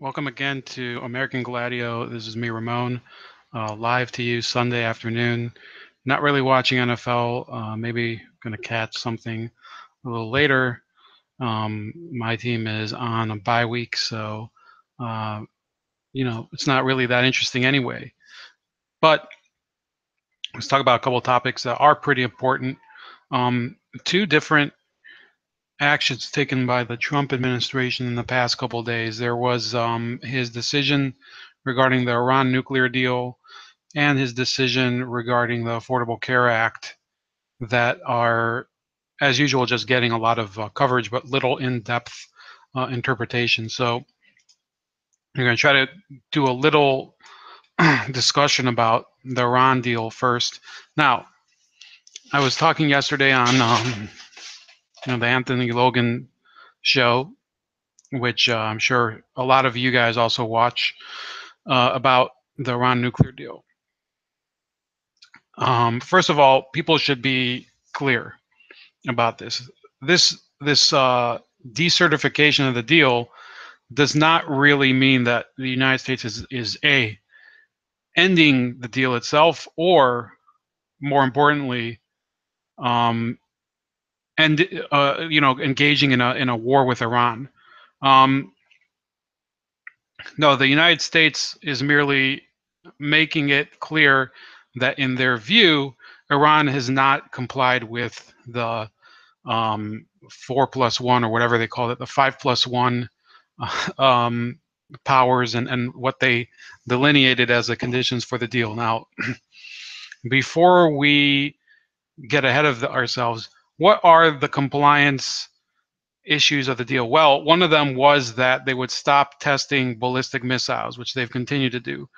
Welcome again to American Gladio. This is me, Ramon, live to you Sunday afternoon. Not really watching NFL, maybe going to catch something a little later. My team is on a bye week, so, uh, it's not really that interesting anyway. But let's talk about a couple of topics that are pretty important. Two different actions taken by the Trump administration in the past couple of days. There was his decision regarding the Iran nuclear deal and his decision regarding the Affordable Care Act that are, as usual, just getting a lot of coverage but little in-depth interpretation. So I'm going to try to do a little discussion about the Iran deal first. Now, I was talking yesterday on the Anthony Logan show, which I'm sure a lot of you guys also watch, about the Iran nuclear deal. First of all, people should be clear about this. This decertification of the deal does not really mean that the United States is ending the deal itself, or more importantly, engaging in a war with Iran. No, the United States is merely making it clear that in their view, Iran has not complied with the 4+1 or whatever they call it, the 5+1 powers and what they delineated as the conditions for the deal. Now, before we get ahead of ourselves, what are the compliance issues of the deal? Well, one of them was that they would stop testing ballistic missiles, which they've continued to do.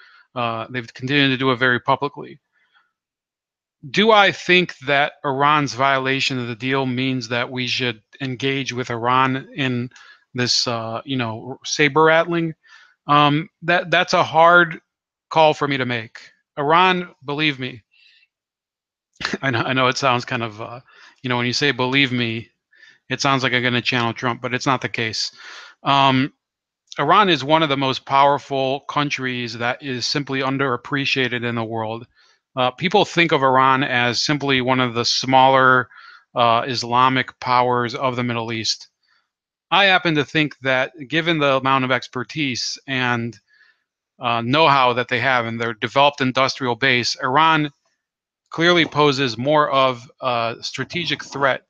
They've continued to do it very publicly. Do I think that Iran's violation of the deal means that we should engage with Iran in this, saber rattling? That's a hard call for me to make. Iran, believe me, I know it sounds kind of, when you say believe me, it sounds like I'm going to channel Trump, but it's not the case. Iran is one of the most powerful countries that is simply underappreciated in the world. People think of Iran as simply one of the smaller Islamic powers of the Middle East. I happen to think that given the amount of expertise and know-how that they have in their developed industrial base, Iran clearly poses more of a strategic threat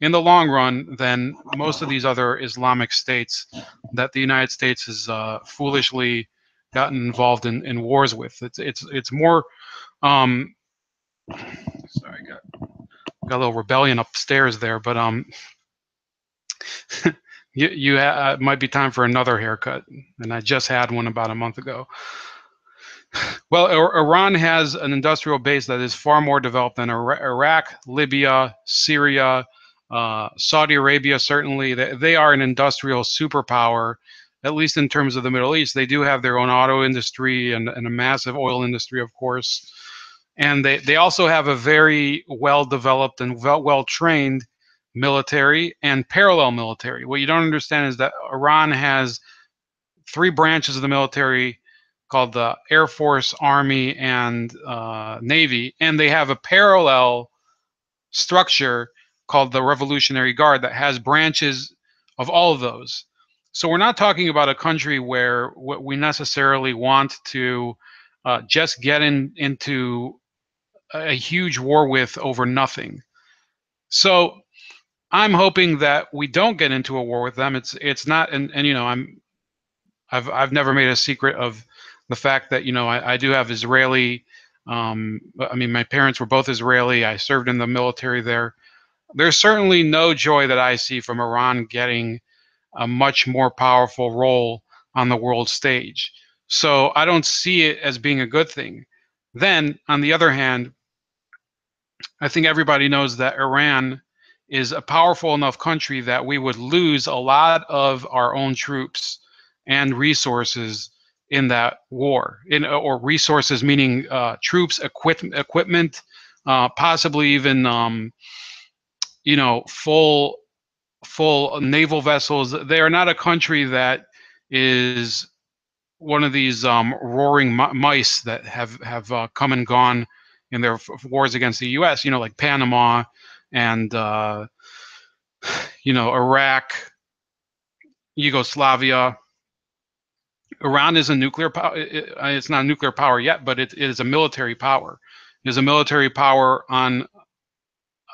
in the long run than most of these other Islamic states that the United States has foolishly gotten involved in wars with. It's more. Sorry, got a little rebellion upstairs there, but it might be time for another haircut, and I just had one about a month ago. Well, Iran has an industrial base that is far more developed than Iraq, Libya, Syria, Saudi Arabia. Certainly, they are an industrial superpower, at least in terms of the Middle East. They do have their own auto industry and a massive oil industry, of course. And they also have a very well-developed and well-trained military and parallel military. What you don't understand is that Iran has three branches of the military called the Air Force, Army, and Navy, and they have a parallel structure called the Revolutionary Guard that has branches of all of those. So we're not talking about a country where we necessarily want to just get into a huge war with over nothing. So I'm hoping that we don't get into a war with them. It's not, and I've never made a secret of the fact that I do have Israeli. My parents were both Israeli. I served in the military there. There's certainly no joy that I see from Iran getting a much more powerful role on the world stage. So I don't see it as being a good thing. Then, on the other hand, I think everybody knows that Iran is a powerful enough country that we would lose a lot of our own troops and resources in that war, or resources meaning troops, equipment, possibly even full naval vessels. They are not a country that is one of these roaring mice that have come and gone in their wars against the U.S. You know, like Panama and you know, Iraq, Yugoslavia. Iran is a nuclear power. It's not a nuclear power yet, but it is a military power. It is a military power on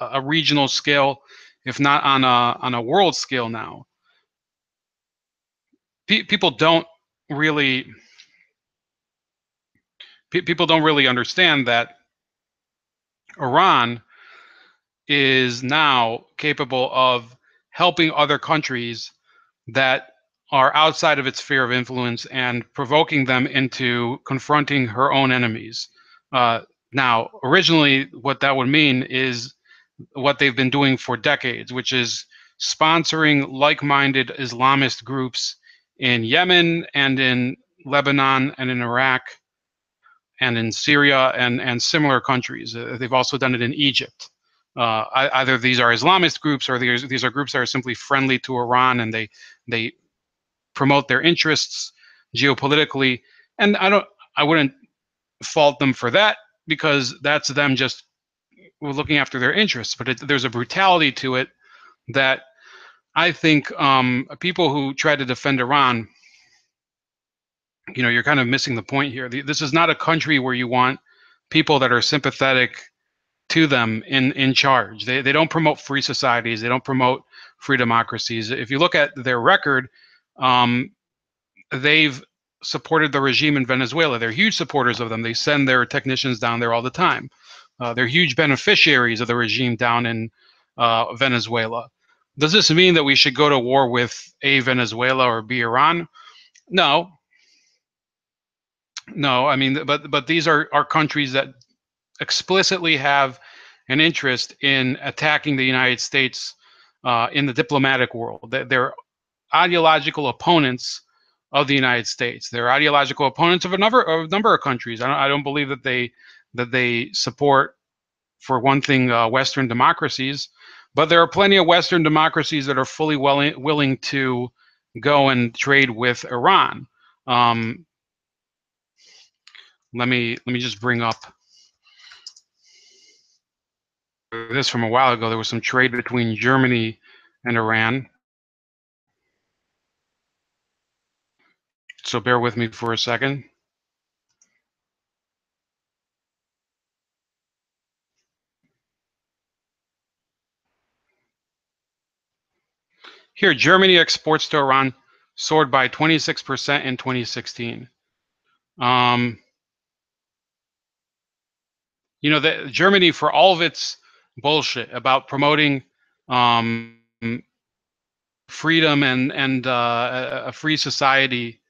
a regional scale, if not on a world scale now. People don't really people don't really understand that Iran is now capable of helping other countries that are outside of its sphere of influence and provoking them into confronting her own enemies. Now, originally, what that would mean is what they've been doing for decades, which is sponsoring like-minded Islamist groups in Yemen and in Lebanon and in Iraq and in Syria and similar countries. They've also done it in Egypt. Either these are Islamist groups or these are groups that are simply friendly to Iran, and they promote their interests geopolitically. And I wouldn't fault them for that, because that's them just looking after their interests. But there's a brutality to it that I think people who try to defend Iran, you know, you're kind of missing the point here. This is not a country where you want people that are sympathetic to them in charge. They don't promote free societies. They don't promote free democracies. If you look at their record, they've supported the regime in Venezuela. They're huge supporters of them. They send their technicians down there all the time. They're huge beneficiaries of the regime down in Venezuela. Does this mean that we should go to war with A, Venezuela, or B, Iran? No. No, I mean, but these are countries that explicitly have an interest in attacking the United States in the diplomatic world. They're ideological opponents of the United States. They're ideological opponents of a number of countries. I don't believe that they support, for one thing, Western democracies, but there are plenty of Western democracies that are fully willing to go and trade with Iran. Let me just bring up this from a while ago. There was some trade between Germany and Iran. So bear with me for a second. Here, Germany exports to Iran soared by 26% in 2016. You know, Germany, for all of its bullshit about promoting freedom and a free society,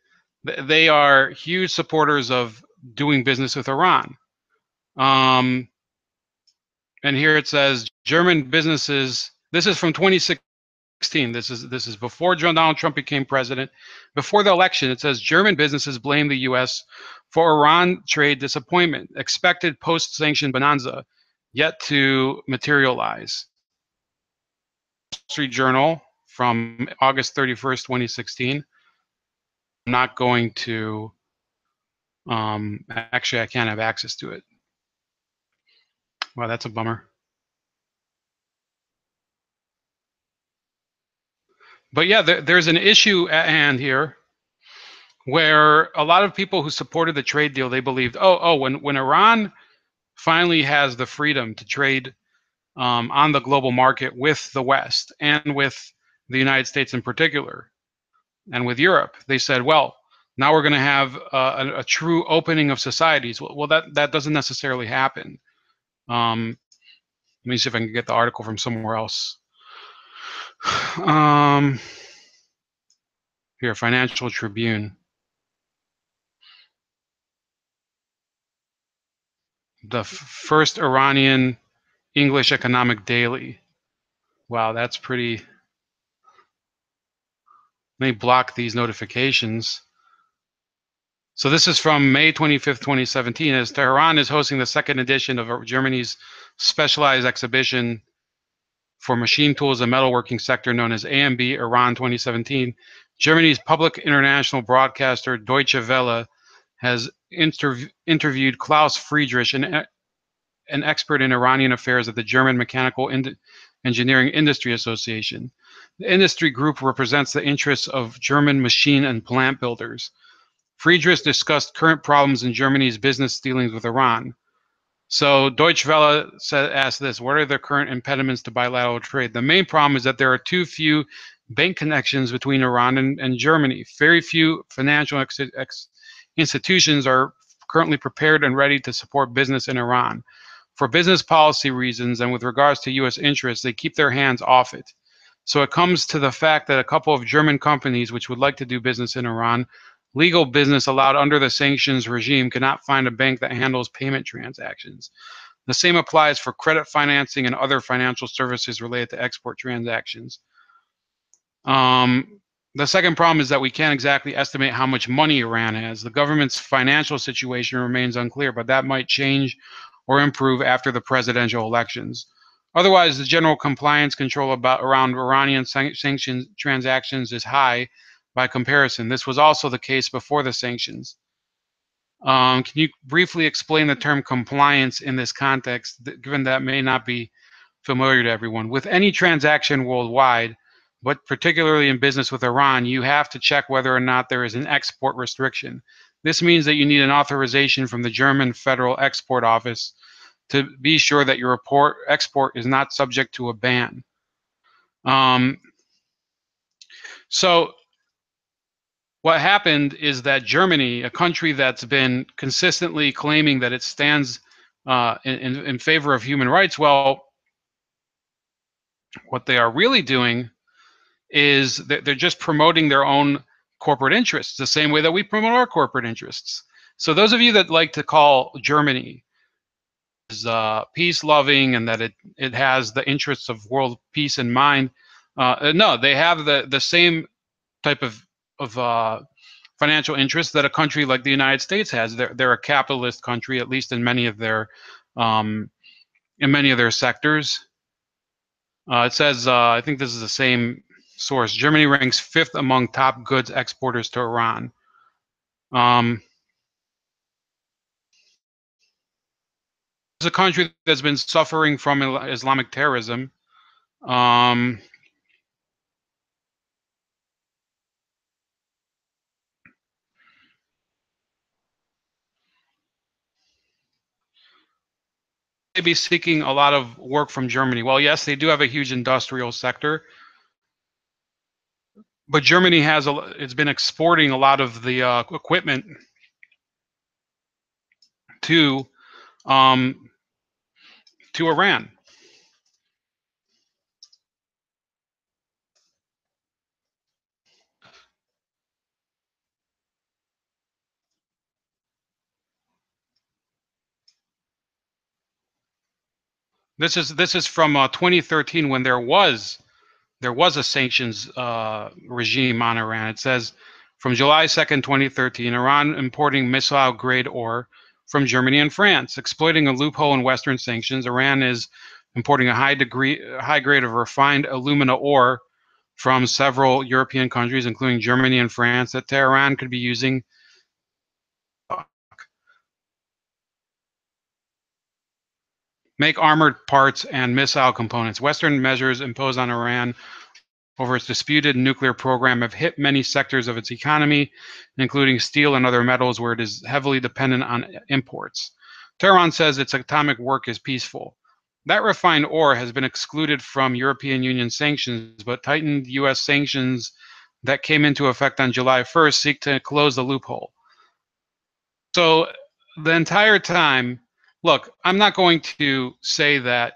they are huge supporters of doing business with Iran. And here it says German businesses. This is from 2016. This is before Donald Trump became president. Before the election, it says German businesses blame the U.S. for Iran trade disappointment. Expected post-sanction bonanza yet to materialize. Wall Street Journal from August 31st, 2016. I'm not going to. Actually, I can't have access to it. Wow, that's a bummer. But yeah, there's an issue at hand here where a lot of people who supported the trade deal, they believed, when Iran finally has the freedom to trade on the global market with the West and with the United States in particular, and with Europe, they said, well, now we're going to have a true opening of societies. Well, that doesn't necessarily happen. Let me see if I can get the article from somewhere else. Here, Financial Tribune. The first Iranian English economic daily. Wow, that's pretty. Let me block these notifications. So this is from May 25th, 2017, as Tehran is hosting the second edition of Germany's specialized exhibition for machine tools and metalworking sector known as AMB Iran 2017, Germany's public international broadcaster Deutsche Welle has interviewed Klaus Friedrich, an expert in Iranian affairs at the German Mechanical Engineering Industry Association. The industry group represents the interests of German machine and plant builders. Friedrich discussed current problems in Germany's business dealings with Iran. So Deutsche Welle asked this: what are the current impediments to bilateral trade? The main problem is that there are too few bank connections between Iran and Germany. Very few financial institutions are currently prepared and ready to support business in Iran. For business policy reasons and with regards to U.S. interests, they keep their hands off it. So it comes to the fact that a couple of German companies which would like to do business in Iran, legal business allowed under the sanctions regime, cannot find a bank that handles payment transactions. The same applies for credit financing and other financial services related to export transactions. The second problem is that we can't exactly estimate how much money Iran has. The government's financial situation remains unclear, but that might change or improve after the presidential elections. Otherwise, the general compliance control around Iranian sanctions transactions is high by comparison. This was also the case before the sanctions. Can you briefly explain the term compliance in this context, given that may not be familiar to everyone? With any transaction worldwide, but particularly in business with Iran, you have to check whether or not there is an export restriction. This means that you need an authorization from the German Federal Export Office to be sure that your export is not subject to a ban. So what happened is that Germany, a country that's been consistently claiming that it stands in favor of human rights, well, what they are really doing is that they're just promoting their own corporate interests the same way that we promote our corporate interests. So those of you that like to call Germany is peace-loving and that it has the interests of world peace in mind, no, they have the same type of financial interests that a country like the United States has. They're a capitalist country, at least in many of their sectors. It says, I think this is the same source. Germany ranks 5th among top goods exporters to Iran. It's a country that's been suffering from Islamic terrorism. They'd be seeking a lot of work from Germany. Well, yes, they do have a huge industrial sector, but Germany it's been exporting a lot of the equipment to Iran. This is from 2013, when there was a sanctions regime on Iran. It says, from July 2nd, 2013, Iran importing missile-grade ore from Germany and France. Exploiting a loophole in Western sanctions, Iran is importing a high grade of refined alumina ore from several European countries, including Germany and France, that Tehran could be using make armored parts and missile components. Western measures imposed on Iran over its disputed nuclear program have hit many sectors of its economy, including steel and other metals, where it is heavily dependent on imports. Tehran says its atomic work is peaceful. That refined ore has been excluded from European Union sanctions, but tightened U.S. sanctions that came into effect on July 1st seek to close the loophole. So the entire time, look, I'm not going to say that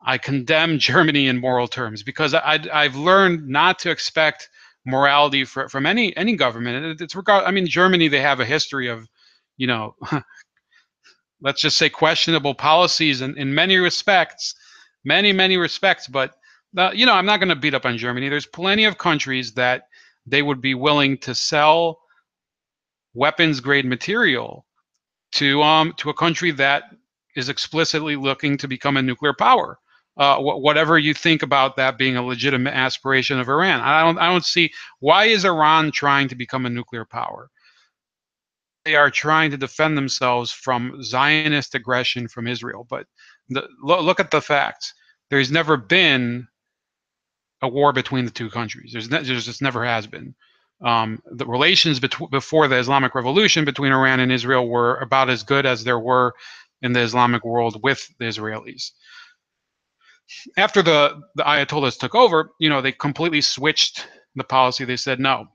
I condemn Germany in moral terms, because I've learned not to expect morality from any government. I mean, Germany, they have a history of, you know, let's just say questionable policies in many respects, many respects. But you know, I'm not going to beat up on Germany. There's plenty of countries that they would be willing to sell weapons grade material to a country that is explicitly looking to become a nuclear power. whatever you think about that being a legitimate aspiration of Iran. I don't see, why is Iran trying to become a nuclear power? They are trying to defend themselves from Zionist aggression from Israel. But look at the facts. There's never been a war between the two countries. There just never has been. The relations before the Islamic Revolution between Iran and Israel were about as good as there were in the Islamic world with the Israelis. After the Ayatollahs took over, they completely switched the policy. They said, no,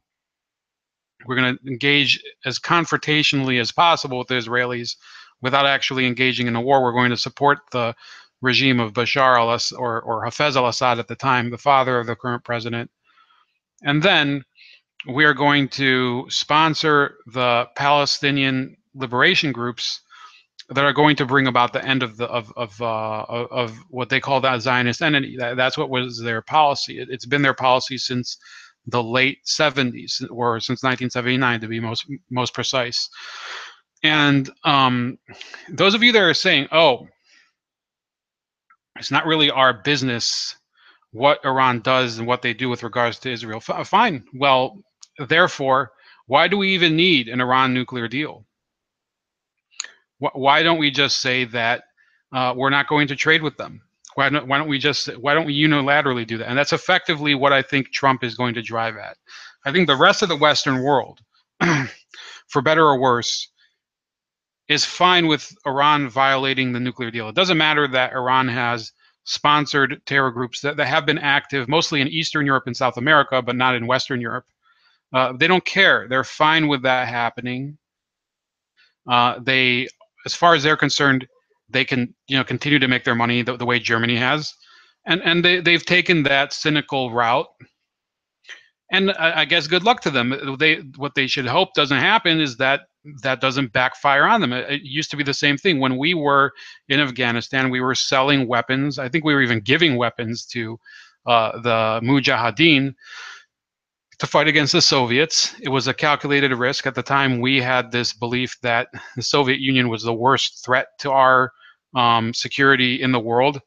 we're going to engage as confrontationally as possible with the Israelis without actually engaging in a war. We're going to support the regime of Bashar al-Assad or Hafez al-Assad at the time, the father of the current president. And then we are going to sponsor the Palestinian liberation groups that are going to bring about the end of what they call that Zionist entity. That's what was their policy. It's been their policy since the late 70s, or since 1979 to be most precise. And those of you that are saying, oh, it's not really our business what Iran does and what they do with regards to Israel, fine. Well, therefore, why do we even need an Iran nuclear deal? Why don't we just say that we're not going to trade with them? Why don't we unilaterally do that? And that's effectively what I think Trump is going to drive at. I think the rest of the Western world, for better or worse, is fine with Iran violating the nuclear deal. It doesn't matter that Iran has sponsored terror groups that have been active mostly in Eastern Europe and South America, but not in Western Europe. They don't care. They're fine with that happening. As far as they're concerned, they can continue to make their money the way Germany has, and they've taken that cynical route. And I guess good luck to them. What they should hope doesn't happen is that doesn't backfire on them. It used to be the same thing when we were in Afghanistan. We were selling weapons. I think we were even giving weapons to the Mujahideen to fight against the Soviets. It was a calculated risk. At the time, we had this belief that the Soviet Union was the worst threat to our security in the world.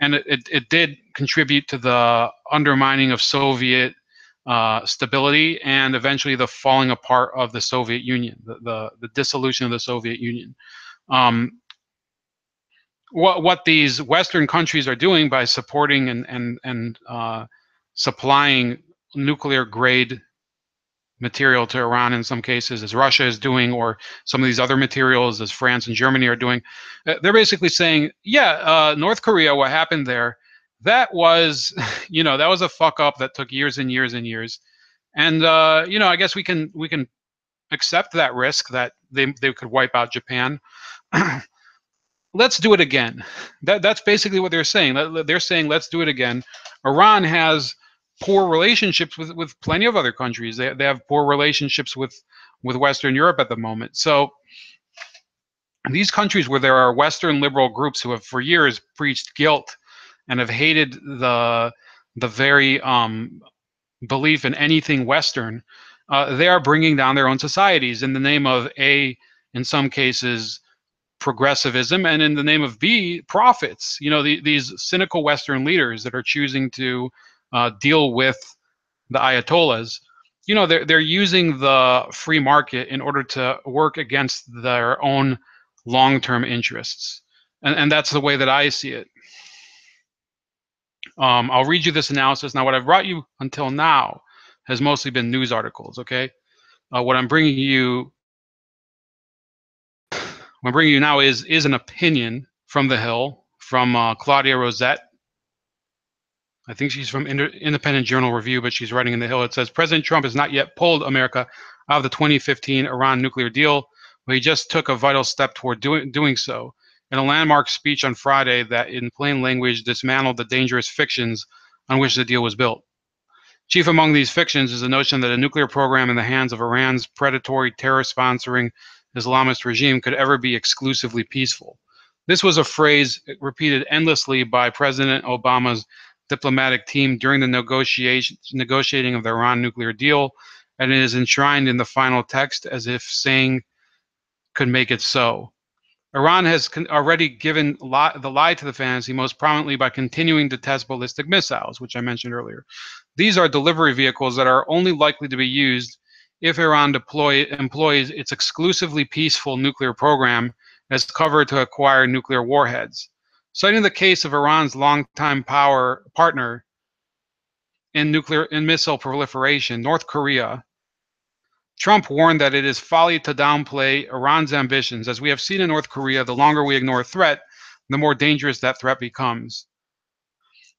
And it did contribute to the undermining of Soviet stability and eventually the falling apart of the Soviet Union, the dissolution of the Soviet Union. What these Western countries are doing by supporting and supplying nuclear grade material to Iran in some cases, as Russia is doing, or some of these other materials as France and Germany are doing, they're basically saying, yeah, North Korea, what happened there, that was, that was a fuck up that took years and years and years. And, I guess we can accept that risk that they could wipe out Japan. Let's do it again. That's basically what they're saying. They're saying, let's do it again. Iran has poor relationships with plenty of other countries. They have poor relationships with Western Europe at the moment. So these countries where there are Western liberal groups who have for years preached guilt and have hated the very belief in anything Western, they are bringing down their own societies in the name of in some cases, progressivism, and in the name of profits. These cynical Western leaders that are choosing to deal with the Ayatollahs, they're using the free market in order to work against their own long-term interests, and that's the way that I see it. I'll read you this analysis. Now, what I've brought you until now has mostly been news articles, okay? What I'm bringing you now is an opinion from the Hill, from Claudia Rosett. I think she's from Independent Journal Review, but she's writing in the Hill. It says, President Trump has not yet pulled America out of the 2015 Iran nuclear deal, but he just took a vital step toward doing so. In a landmark speech on Friday that, in plain language, dismantled the dangerous fictions on which the deal was built. Chief among these fictions is the notion that a nuclear program in the hands of Iran's predatory, terror-sponsoring Islamist regime could ever be exclusively peaceful. This was a phrase repeated endlessly by President Obama's diplomatic team during the negotiating of the Iran nuclear deal, and it is enshrined in the final text as if saying could make it so. Iran has already given the lie to the fantasy, most prominently by continuing to test ballistic missiles, which I mentioned earlier. These are delivery vehicles that are only likely to be used if Iran employs its exclusively peaceful nuclear program as cover to acquire nuclear warheads. Citing the case of Iran's longtime partner in missile proliferation, North Korea, Trump warned that it is folly to downplay Iran's ambitions. As we have seen in North Korea, the longer we ignore a threat, the more dangerous that threat becomes.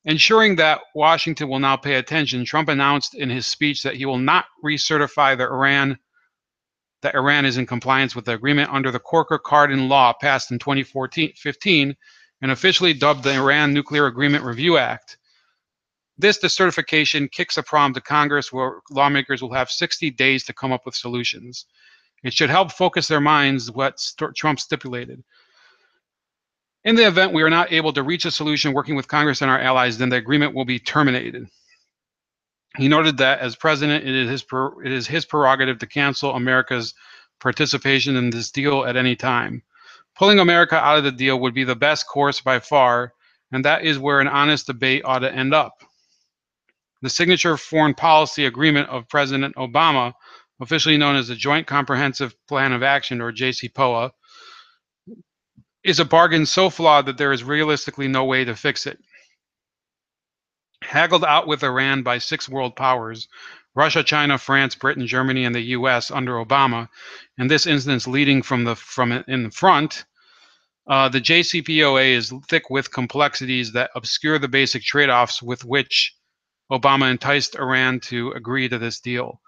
Ensuring that Washington will now pay attention, Trump announced in his speech that he will not recertify that Iran is in compliance with the agreement under the Corker-Cardin law passed in 2015 and officially dubbed the Iran Nuclear Agreement Review Act. This decertification kicks a problem to Congress, where lawmakers will have 60 days to come up with solutions. It should help focus their minds what Trump stipulated. In the event we are not able to reach a solution working with Congress and our allies, then the agreement will be terminated. He noted that as president, it is his prerogative to cancel America's participation in this deal at any time. Pulling America out of the deal would be the best course by far, and that is where an honest debate ought to end up. The Signature Foreign Policy Agreement of President Obama, officially known as the Joint Comprehensive Plan of Action, or JCPOA, is a bargain so flawed that there is realistically no way to fix it. Haggled out with Iran by 6 world powers, Russia, China, France, Britain, Germany, and the U.S. under Obama, in this instance leading in the front, the JCPOA is thick with complexities that obscure the basic trade-offs with which Obama enticed Iran to agree to this deal.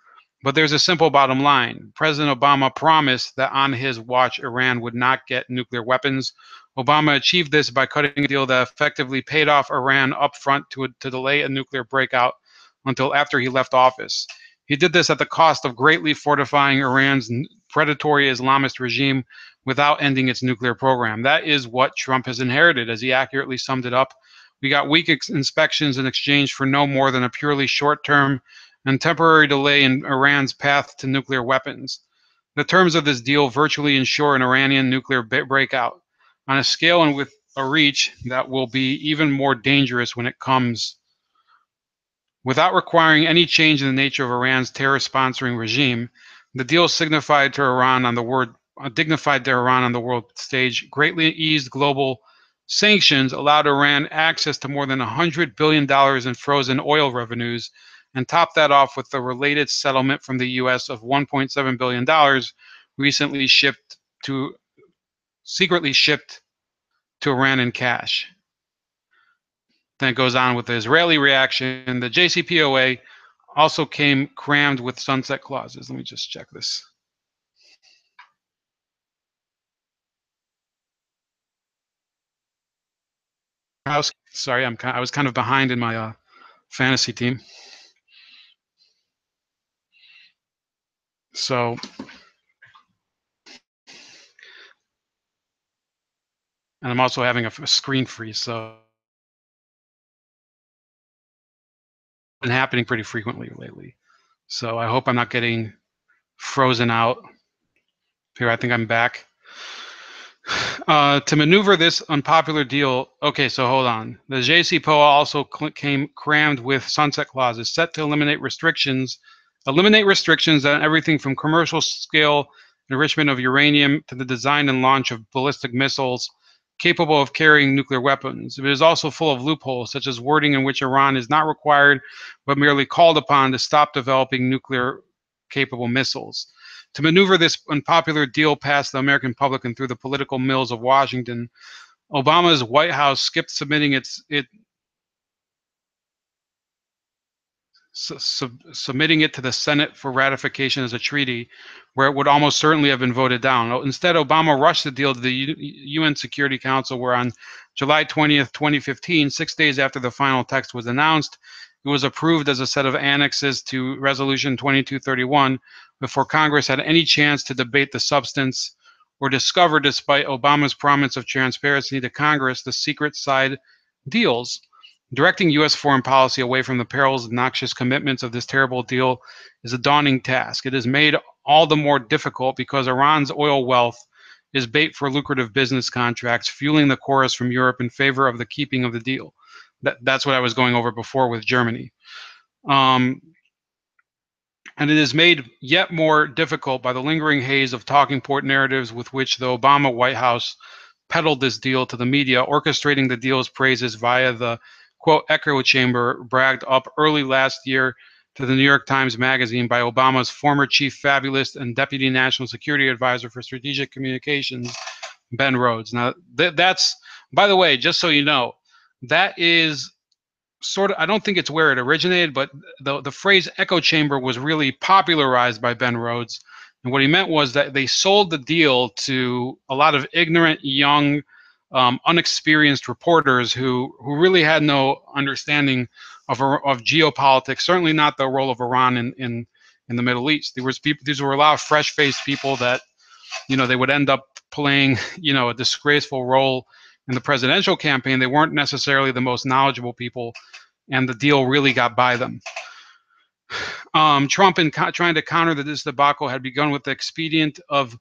But there's a simple bottom line. President Obama promised that on his watch, Iran would not get nuclear weapons. Obama achieved this by cutting a deal that effectively paid off Iran upfront to delay a nuclear breakout until after he left office. He did this at the cost of greatly fortifying Iran's predatory Islamist regime without ending its nuclear program. That is what Trump has inherited, as he accurately summed it up. We got weak inspections in exchange for no more than a purely short-term and temporary delay in Iran's path to nuclear weapons. The terms of this deal virtually ensure an Iranian nuclear breakout on a scale and with a reach that will be even more dangerous when it comes. Without requiring any change in the nature of Iran's terror-sponsoring regime, the deal dignified Tehran on the world stage, greatly eased global sanctions, allowed Iran access to more than $100 billion in frozen oil revenues, and topped that off with the related settlement from the U.S. of $1.7 billion secretly shipped to Iran in cash. Then it goes on with the Israeli reaction. The JCPOA also came crammed with sunset clauses. Let me just check this. Sorry, I was kind of behind in my fantasy team. So, and I'm also having a screen freeze, so it's been happening pretty frequently lately. So I hope I'm not getting frozen out. Here, I think I'm back. To maneuver this unpopular deal, okay, so hold on. The JCPOA also came crammed with sunset clauses set to eliminate restrictions on everything from commercial scale enrichment of uranium to the design and launch of ballistic missiles capable of carrying nuclear weapons. It is also full of loopholes, such as wording in which Iran is not required but merely called upon to stop developing nuclear-capable missiles. To maneuver this unpopular deal past the American public and through the political mills of Washington, Obama's White House skipped submitting submitting it to the Senate for ratification as a treaty, where it would almost certainly have been voted down. Instead, Obama rushed the deal to the UN Security Council, where on July 20th, 2015, 6 days after the final text was announced, it was approved as a set of annexes to Resolution 2231 before Congress had any chance to debate the substance or discover, despite Obama's promise of transparency to Congress, the secret side deals. Directing U.S. foreign policy away from the perils and noxious commitments of this terrible deal is a daunting task. It is made all the more difficult because Iran's oil wealth is bait for lucrative business contracts, fueling the chorus from Europe in favor of the keeping of the deal. That's what I was going over before with Germany. And it is made yet more difficult by the lingering haze of talking point narratives with which the Obama White House peddled this deal to the media, orchestrating the deal's praises via the, quote, echo chamber bragged up early last year to the New York Times Magazine by Obama's former chief fabulist and deputy national security advisor for strategic communications, Ben Rhodes. Now, that's, by the way, just so you know, that is sort of, I don't think it's where it originated, but the phrase echo chamber was really popularized by Ben Rhodes. And what he meant was that they sold the deal to a lot of ignorant, young, unexperienced reporters who really had no understanding of geopolitics, certainly not the role of Iran in the Middle East. These were a lot of fresh-faced people that, they would end up playing, a disgraceful role in the presidential campaign. They weren't necessarily the most knowledgeable people, and the deal really got by them. Trump, in trying to counter this debacle, had begun with the expedient of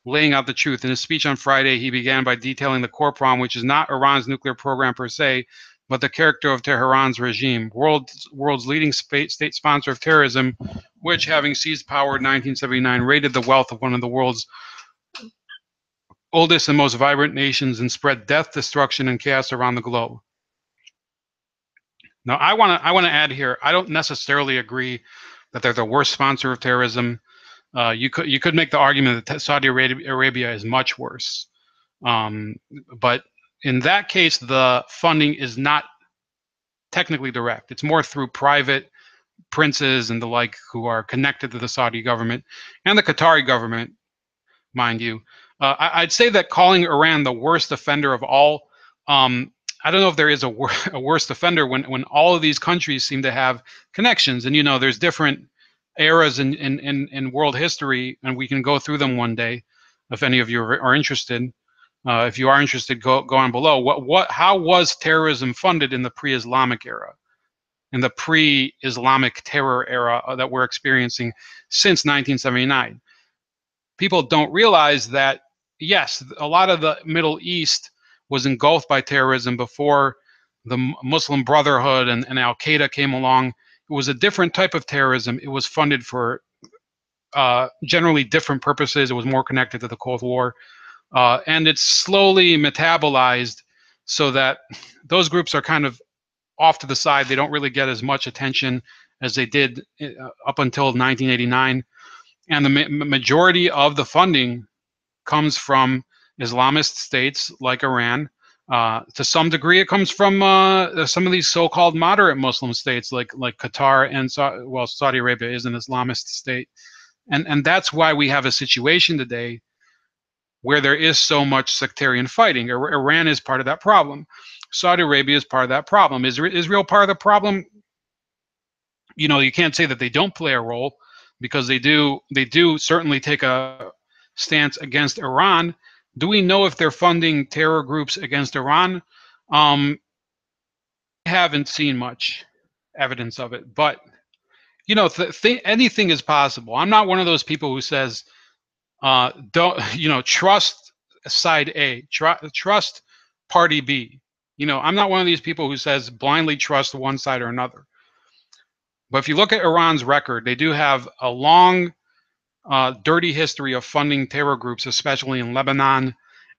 laying out the truth. In his speech on Friday, he began by detailing the core problem, which is not Iran's nuclear program per se, but the character of Tehran's regime, world's leading state sponsor of terrorism, which, having seized power in 1979, raided the wealth of one of the world's oldest and most vibrant nations and spread death, destruction, and chaos around the globe. Now, I want to add here, I don't necessarily agree that they're the worst sponsor of terrorism. You could make the argument that Saudi Arabia is much worse. But in that case, the funding is not technically direct. It's more through private princes and the like who are connected to the Saudi government and the Qatari government, mind you. I'd say that calling Iran the worst offender of all, I don't know if there is a worst offender when all of these countries seem to have connections. And, there's different eras in world history, and we can go through them one day if any of you are interested. If you are interested, go on below. How was terrorism funded in the pre-Islamic era, in the pre-Islamic terror era that we're experiencing since 1979? People don't realize that, yes, a lot of the Middle East was engulfed by terrorism before the Muslim Brotherhood and Al Qaeda came along. It was a different type of terrorism. It was funded for generally different purposes. It was more connected to the Cold War. And it's slowly metabolized so that those groups are kind of off to the side. They don't really get as much attention as they did up until 1989. And the majority of the funding comes from Islamist states like Iran. To some degree, it comes from some of these so-called moderate Muslim states like Qatar and Saudi Arabia is an Islamist state. And that's why we have a situation today where there is so much sectarian fighting. Iran is part of that problem. Saudi Arabia is part of that problem. Is Israel part of the problem? You can't say that they don't play a role, because they do certainly take a stance against Iran. Do we know if they're funding terror groups against Iran? I haven't seen much evidence of it, but anything is possible. I'm not one of those people who says don't trust side A, trust party B. I'm not one of these people who says blindly trust one side or another. But if you look at Iran's record, they do have a long, dirty history of funding terror groups, especially in Lebanon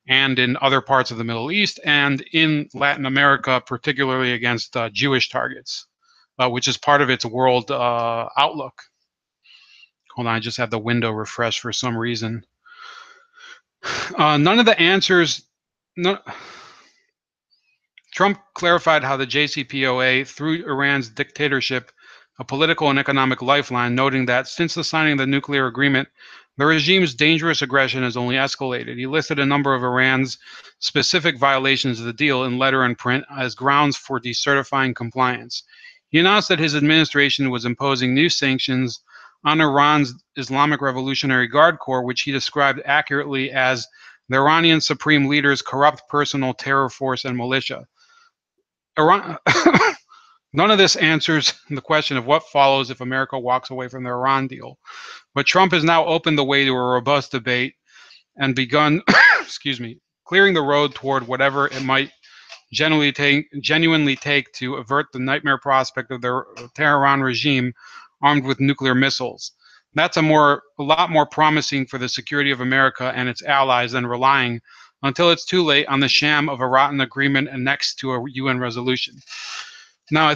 and in other parts of the Middle East and in Latin America, particularly against Jewish targets, which is part of its world outlook. Hold on, I just had the window refreshed for some reason. None of the answers. Trump clarified how the JCPOA, through Iran's dictatorship, a political and economic lifeline, noting that since the signing of the nuclear agreement, the regime's dangerous aggression has only escalated. He listed a number of Iran's specific violations of the deal in letter and print as grounds for decertifying compliance. He announced that his administration was imposing new sanctions on Iran's Islamic Revolutionary Guard Corps, which he described accurately as the Iranian Supreme Leader's corrupt personal terror force and militia. Iran. None of this answers the question of what follows if America walks away from the Iran deal. But Trump has now opened the way to a robust debate and begun, excuse me, clearing the road toward whatever it might genuinely take to avert the nightmare prospect of the Tehran regime armed with nuclear missiles. That's a lot more promising for the security of America and its allies than relying until it's too late on the sham of a rotten agreement annexed to a UN resolution. Now, I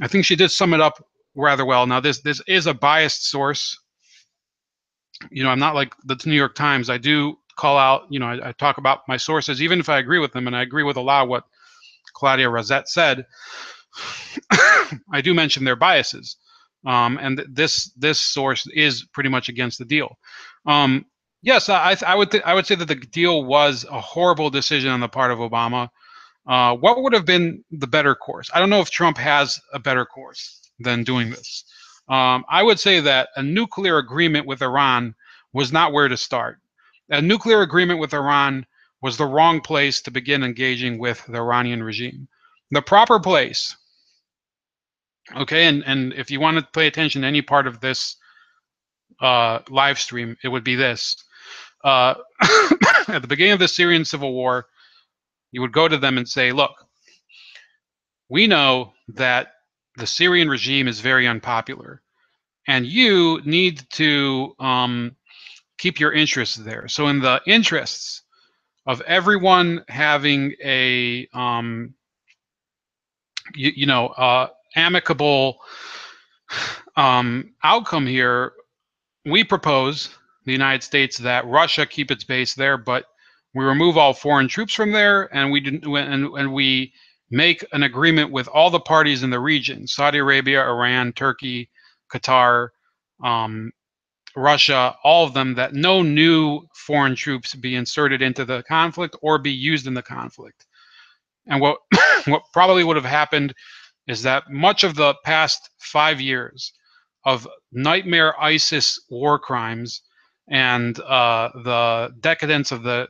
think she did sum it up rather well. Now, this is a biased source. I'm not like the New York Times. I do call out, I talk about my sources, even if I agree with them, and I agree with a lot of what Claudia Rosett said. I do mention their biases, and this source is pretty much against the deal. Yes, I would say that the deal was a horrible decision on the part of Obama. What would have been the better course? I don't know if Trump has a better course than doing this. I would say that a nuclear agreement with Iran was not where to start. A nuclear agreement with Iran was the wrong place to begin engaging with the Iranian regime. The proper place, okay, and if you want to pay attention to any part of this live stream, it would be this. At the beginning of the Syrian civil war, you would go to them and say, look, we know that the Syrian regime is very unpopular, and you need to keep your interests there. So in the interests of everyone having a amicable outcome here, we propose, the United States, that Russia keep its base there, but we remove all foreign troops from there, and we make an agreement with all the parties in the region: Saudi Arabia, Iran, Turkey, Qatar, Russia, all of them, that no new foreign troops be inserted into the conflict or be used in the conflict. And what what probably would have happened is that much of the past 5 years of nightmare ISIS war crimes and the decadence of the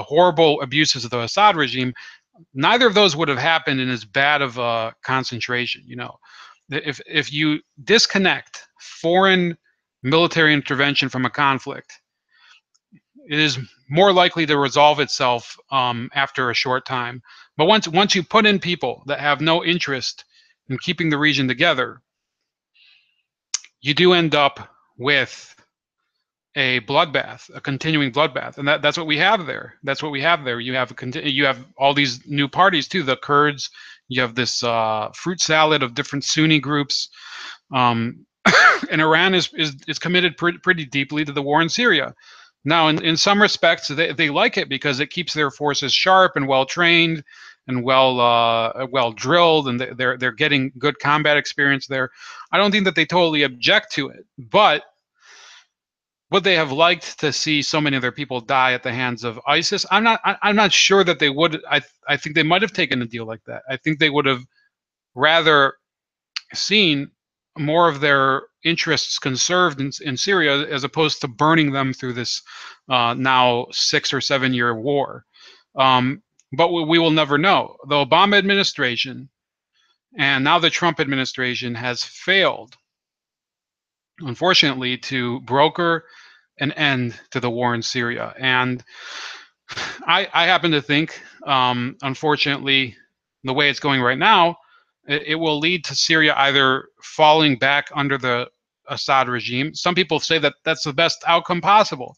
horrible abuses of the Assad regime, neither of those would have happened in as bad of a concentration. If you disconnect foreign military intervention from a conflict, it is more likely to resolve itself after a short time. But once you put in people that have no interest in keeping the region together, you do end up with a bloodbath, a continuing bloodbath, and that's what we have there. That's what we have there. You have all these new parties too. The Kurds. You have this fruit salad of different Sunni groups, and Iran is committed pretty deeply to the war in Syria. Now, in some respects, they like it because it keeps their forces sharp and well trained and well drilled, and they're getting good combat experience there. I don't think that they totally object to it, but would they have liked to see so many of their people die at the hands of ISIS? I'm not sure that they would. I think they might have taken a deal like that. I think they would have rather seen more of their interests conserved in Syria, as opposed to burning them through this now 6 or 7 year war. But we will never know. The Obama administration and now the Trump administration has failed, unfortunately, to broker an end to the war in Syria. And I happen to think, unfortunately, the way it's going right now, it will lead to Syria either falling back under the Assad regime. Some people say that that's the best outcome possible.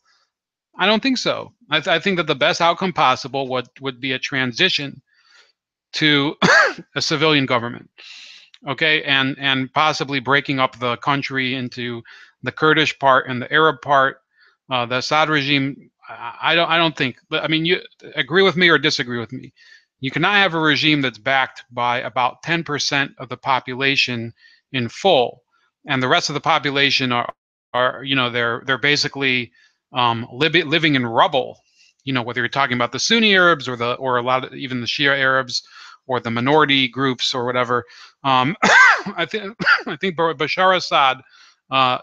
I don't think so. I think that the best outcome possible would be a transition to a civilian government, okay, and possibly breaking up the country into the Kurdish part and the Arab part. The Assad regime, I don't think. I mean, you agree with me or disagree with me. You cannot have a regime that's backed by about 10% of the population in full, and the rest of the population are they're basically living in rubble. Whether you're talking about the Sunni Arabs or a lot of even the Shia Arabs or the minority groups or whatever. I think Bashar Assad,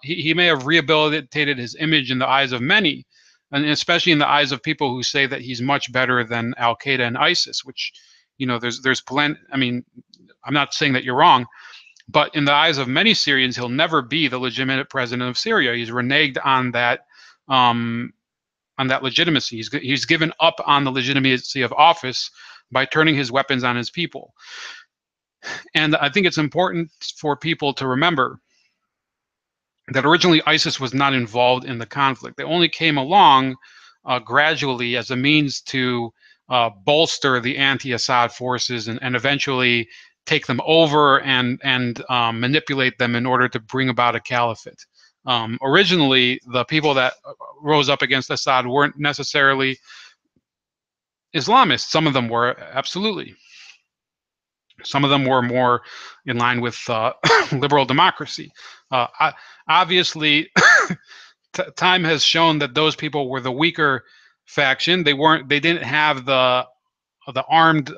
he may have rehabilitated his image in the eyes of many, and especially in the eyes of people who say that he's much better than Al Qaeda and ISIS. Which, there's plenty. I mean, I'm not saying that you're wrong, but in the eyes of many Syrians, he'll never be the legitimate president of Syria. He's reneged on that that legitimacy. He's given up on the legitimacy of office by turning his weapons on his people. And I think it's important for people to remember that originally ISIS was not involved in the conflict. They only came along gradually as a means to bolster the anti-Assad forces and eventually take them over and manipulate them in order to bring about a caliphate. Originally, the people that rose up against Assad weren't necessarily Islamists. Some of them were, absolutely. Some of them were more in line with liberal democracy. Obviously, time has shown that those people were the weaker faction. They didn't have the armed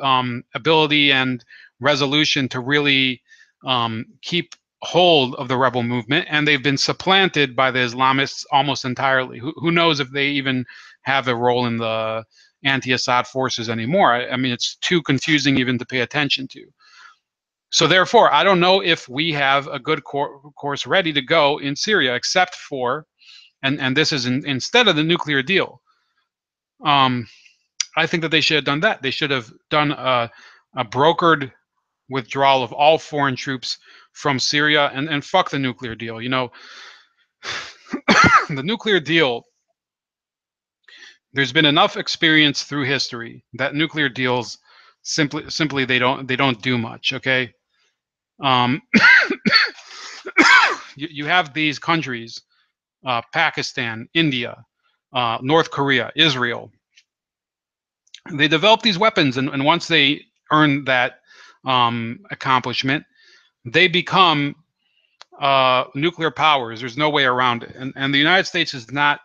ability and resolution to really keep hold of the rebel movement, and they've been supplanted by the Islamists almost entirely. Who knows if they even have a role in the anti-Assad forces anymore? I mean, it's too confusing even to pay attention to. So therefore, I don't know if we have a good course ready to go in Syria, except for, and this is instead of the nuclear deal. I think that they should have done that. They should have done a brokered withdrawal of all foreign troops from Syria and fuck the nuclear deal. You know, the nuclear deal, there's been enough experience through history that nuclear deals simply they don't do much. Okay. You have these countries, Pakistan, India, North Korea, Israel. They develop these weapons, and once they earn that accomplishment, they become nuclear powers. There's no way around it. And the United States is not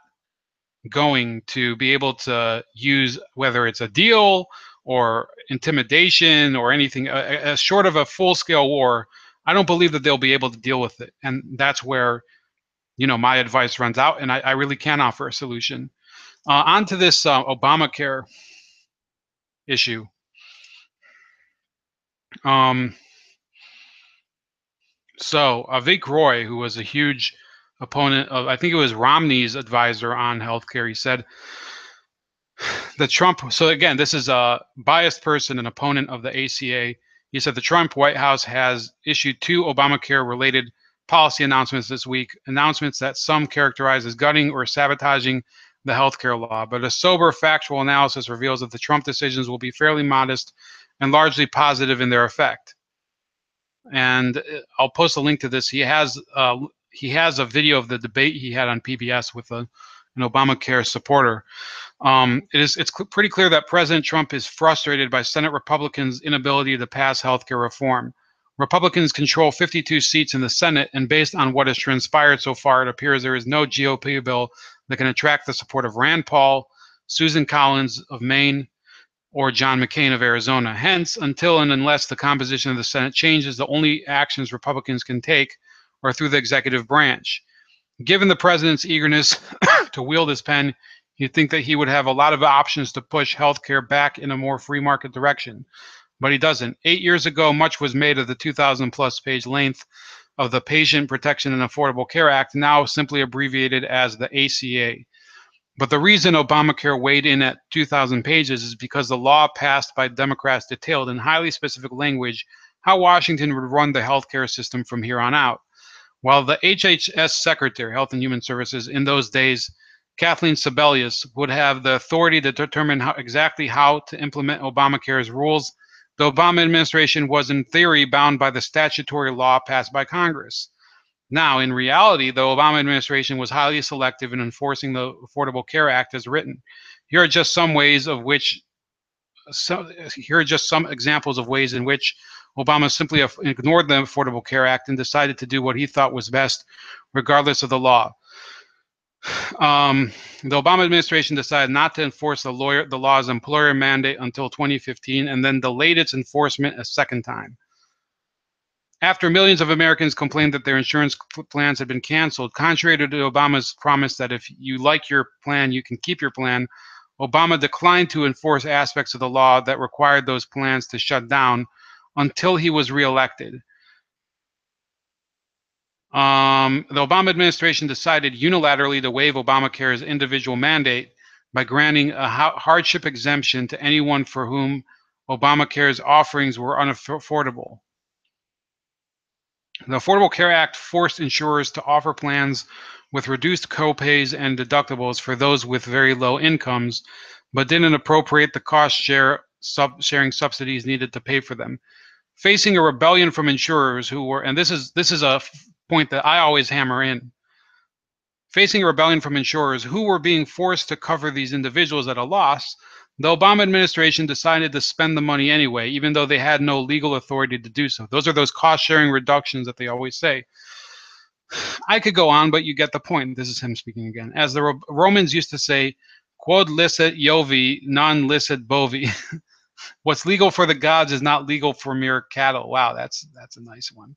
going to be able to use, whether it's a deal or intimidation or anything, short of a full-scale war. I don't believe that they'll be able to deal with it. And that's where, you know, my advice runs out, and I really can't offer a solution. On to this Obamacare issue. So Vic Roy, who was a huge opponent of, I think it was Romney's advisor on healthcare, he said the Trump, so again, this is a biased person, an opponent of the ACA. He said the Trump White House has issued 2 Obamacare-related policy announcements this week, announcements that some characterize as gutting or sabotaging the healthcare law. But a sober, factual analysis reveals that the Trump decisions will be fairly modest and largely positive in their effect. And I'll post a link to this. He has a video of the debate he had on PBS with an Obamacare supporter. It's pretty clear that President Trump is frustrated by Senate Republicans' inability to pass healthcare reform. Republicans control 52 seats in the Senate, and based on what has transpired so far, it appears there is no GOP bill that can attract the support of Rand Paul, Susan Collins of Maine, or John McCain of Arizona. Hence, until and unless the composition of the Senate changes, the only actions Republicans can take are through the executive branch. Given the president's eagerness to wield his pen, you'd think that he would have a lot of options to push healthcare back in a more free market direction, but he doesn't. 8 years ago, much was made of the 2,000-plus page length of the Patient Protection and Affordable Care Act, now simply abbreviated as the ACA. But the reason Obamacare weighed in at 2,000 pages is because the law passed by Democrats detailed in highly specific language how Washington would run the healthcare system from here on out. While the HHS Secretary, Health and Human Services, in those days, Kathleen Sebelius, would have the authority to determine exactly how to implement Obamacare's rules, the Obama administration was in theory bound by the statutory law passed by Congress. Now, in reality, the Obama administration was highly selective in enforcing the Affordable Care Act as written. Here are just some examples of ways in which Obama simply ignored the Affordable Care Act and decided to do what he thought was best, regardless of the law. The Obama administration decided not to enforce the law's employer mandate until 2015, and then delayed its enforcement a second time. After millions of Americans complained that their insurance plans had been canceled, contrary to Obama's promise that if you like your plan, you can keep your plan, Obama declined to enforce aspects of the law that required those plans to shut down until he was reelected. The Obama administration decided unilaterally to waive Obamacare's individual mandate by granting a hardship exemption to anyone for whom Obamacare's offerings were unaffordable. The Affordable Care Act forced insurers to offer plans with reduced copays and deductibles for those with very low incomes, but didn't appropriate the cost-sharing subsidies needed to pay for them. Facing a rebellion from insurers who were, and this is a point that I always hammer in, facing a rebellion from insurers who were being forced to cover these individuals at a loss, the Obama administration decided to spend the money anyway, even though they had no legal authority to do so. Those are those cost-sharing reductions that they always say. I could go on, but you get the point. This is him speaking again. As the Romans used to say, quod licet Jovi, non licet bovi. What's legal for the gods is not legal for mere cattle. Wow, that's a nice one.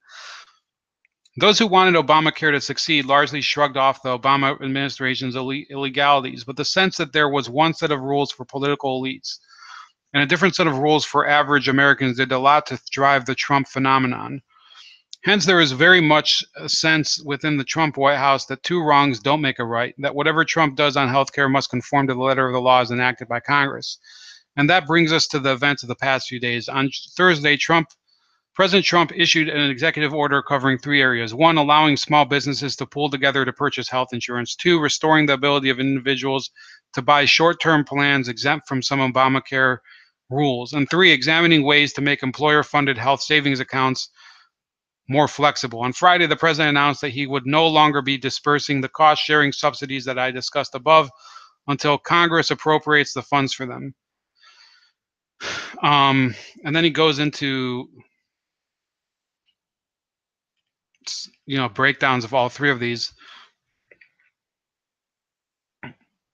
Those who wanted Obamacare to succeed largely shrugged off the Obama administration's illegalities, but the sense that there was one set of rules for political elites and a different set of rules for average Americans did a lot to drive the Trump phenomenon. Hence, there is very much a sense within the Trump White House that two wrongs don't make a right, that whatever Trump does on healthcare must conform to the letter of the laws enacted by Congress. And that brings us to the events of the past few days. On Thursday, President Trump issued an executive order covering 3 areas. 1, allowing small businesses to pool together to purchase health insurance. 2, restoring the ability of individuals to buy short-term plans exempt from some Obamacare rules. And 3, examining ways to make employer-funded health savings accounts more flexible. On Friday, the president announced that he would no longer be dispersing the cost-sharing subsidies that I discussed above until Congress appropriates the funds for them. And then he goes into breakdowns of all 3 of these.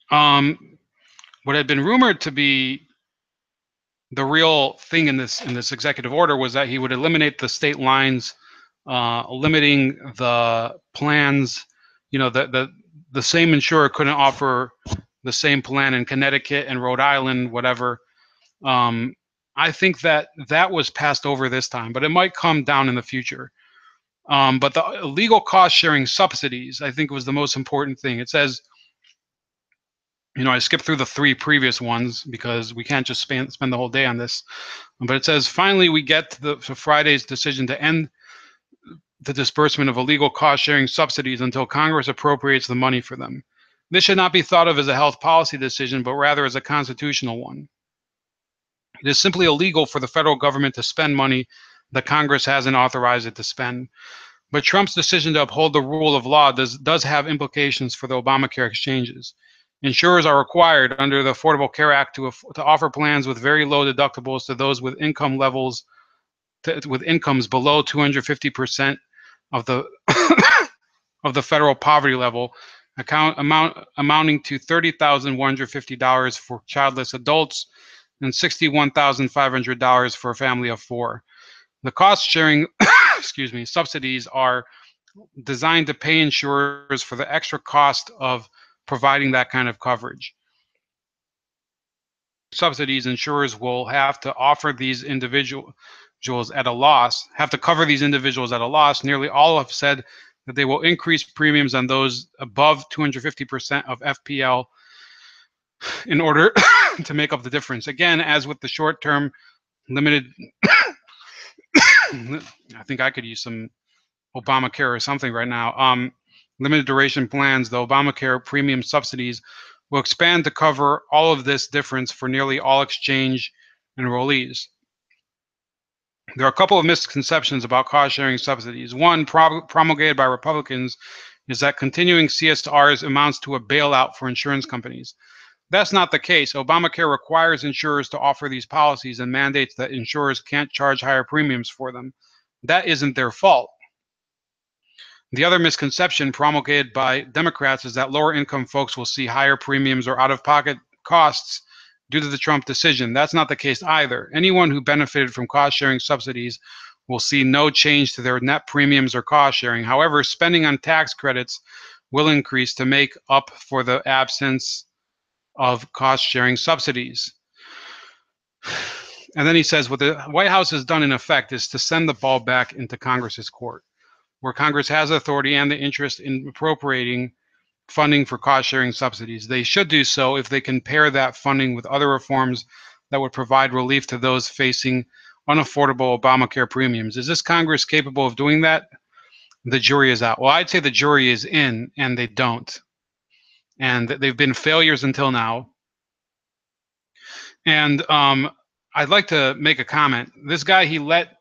What had been rumored to be the real thing in this executive order was that he would eliminate the state lines, limiting the plans. The same insurer couldn't offer the same plan in Connecticut and Rhode Island, whatever. I think that was passed over this time, but it might come down in the future. But the illegal cost-sharing subsidies, I think, was the most important thing. It says, I skipped through the 3 previous ones because we can't just spend the whole day on this. But it says, finally, we get to Friday's decision to end the disbursement of illegal cost-sharing subsidies until Congress appropriates the money for them. This should not be thought of as a health policy decision, but rather as a constitutional one. It is simply illegal for the federal government to spend money that Congress hasn't authorized it to spend. But Trump's decision to uphold the rule of law does have implications for the Obamacare exchanges. Insurers are required under the Affordable Care Act to offer plans with very low deductibles to those with income levels with incomes below 250% of the of the federal poverty level, amounting to $30,150 for childless adults and $61,500 for a family of 4. The cost-sharing subsidies are designed to pay insurers for the extra cost of providing that kind of coverage. Subsidies, insurers will have to offer these individuals at a loss, cover these individuals at a loss. Nearly all have said that they will increase premiums on those above 250% of FPL in order to make up the difference. Again, as with the short-term limited, I think I could use some Obamacare or something right now. Limited duration plans, the Obamacare premium subsidies will expand to cover all of this difference for nearly all exchange enrollees. There are a couple of misconceptions about cost-sharing subsidies. One, promulgated by Republicans, is that continuing CSRs amounts to a bailout for insurance companies. That's not the case. Obamacare requires insurers to offer these policies and mandates that insurers can't charge higher premiums for them. That isn't their fault. The other misconception promulgated by Democrats is that lower-income folks will see higher premiums or out-of-pocket costs due to the Trump decision. That's not the case either. Anyone who benefited from cost-sharing subsidies will see no change to their net premiums or cost-sharing. However, spending on tax credits will increase to make up for the absence of cost-sharing subsidies. And then he says, what the White House has done in effect is to send the ball back into Congress's court, where Congress has authority and the interest in appropriating funding for cost-sharing subsidies. They should do so if they can pair that funding with other reforms that would provide relief to those facing unaffordable Obamacare premiums. Is this Congress capable of doing that? The jury is out. Well, I'd say the jury is in, and they don't. And they've been failures until now. And I'd like to make a comment. This guy, he let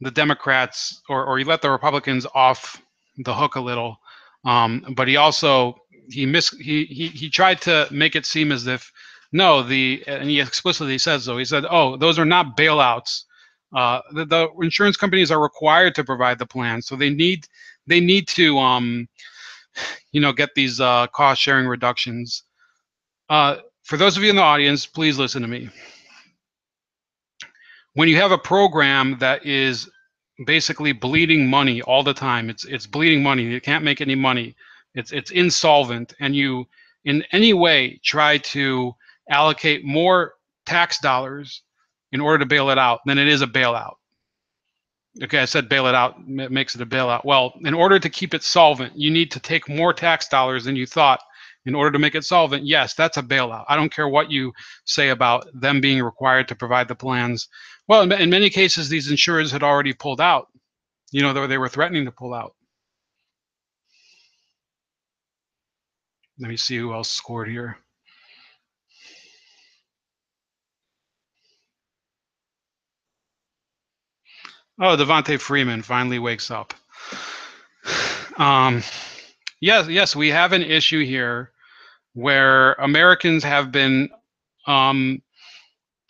the Democrats or he let the Republicans off the hook a little, but he also he tried to make it seem as if no, and he explicitly says so. He said, "Oh, those are not bailouts. The insurance companies are required to provide the plan, so they need to get these cost sharing reductions." For those of you in the audience, please listen to me. When you have a program that is basically bleeding money all the time, it's bleeding money. You can't make any money. It's insolvent, and you in any way try to allocate more tax dollars in order to bail it out, then it is a bailout. Okay, I said bail it out, it makes it a bailout. Well, in order to keep it solvent, you need to take more tax dollars than you thought in order to make it solvent. Yes, that's a bailout. I don't care what you say about them being required to provide the plans. Well, in many cases, these insurers had already pulled out. They were threatening to pull out. Let me see who else scored here. Oh, Devontae Freeman finally wakes up. Yes, we have an issue here where Americans have been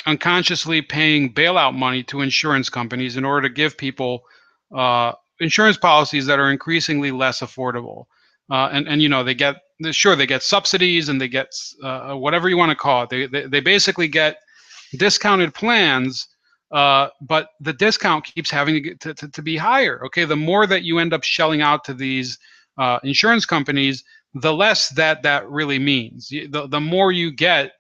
unconsciously paying bailout money to insurance companies in order to give people insurance policies that are increasingly less affordable. And they get subsidies, and they get whatever you want to call it. They basically get discounted plans, but the discount keeps having to be higher. Okay, the more that you end up shelling out to these insurance companies, the less that really means. The more you get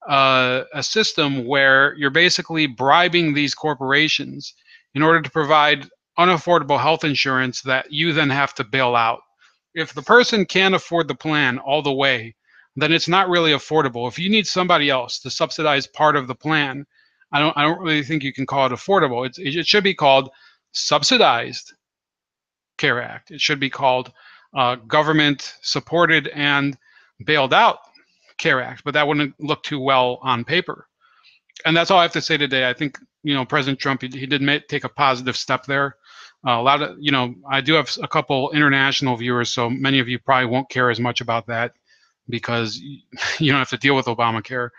a system where you're basically bribing these corporations in order to provide unaffordable health insurance that you then have to bail out. If the person can't afford the plan all the way, then it's not really affordable. If you need somebody else to subsidize part of the plan, I don't really think you can call it affordable. It should be called Subsidized Care Act. It should be called Government Supported and Bailed Out Care Act, but that wouldn't look too well on paper. And that's all I have to say today. I think President Trump, he did take a positive step there. A lot of I do have a couple international viewers, so many of you probably won't care as much about that because you don't have to deal with Obamacare.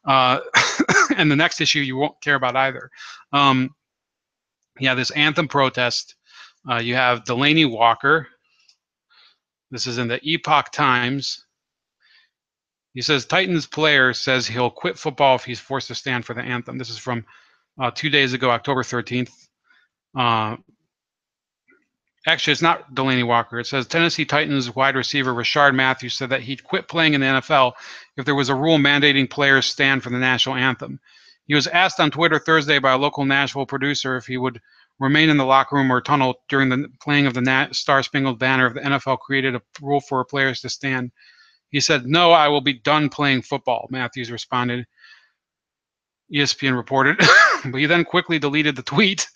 And the next issue you won't care about either. Yeah, this anthem protest. You have Delaney Walker. This is in the Epoch Times. He says Titans player says he'll quit football if he's forced to stand for the anthem. This is from 2 days ago, October 13th. Actually, it's not Delaney Walker. It says Tennessee Titans wide receiver Rashard Matthews said that he'd quit playing in the NFL if there was a rule mandating players stand for the national anthem. He was asked on Twitter Thursday by a local Nashville producer if he would remain in the locker room or tunnel during the playing of the Star-Spangled Banner if the NFL created a rule for players to stand. He said, "No, I will be done playing football," Matthews responded, ESPN reported. But he then quickly deleted the tweet.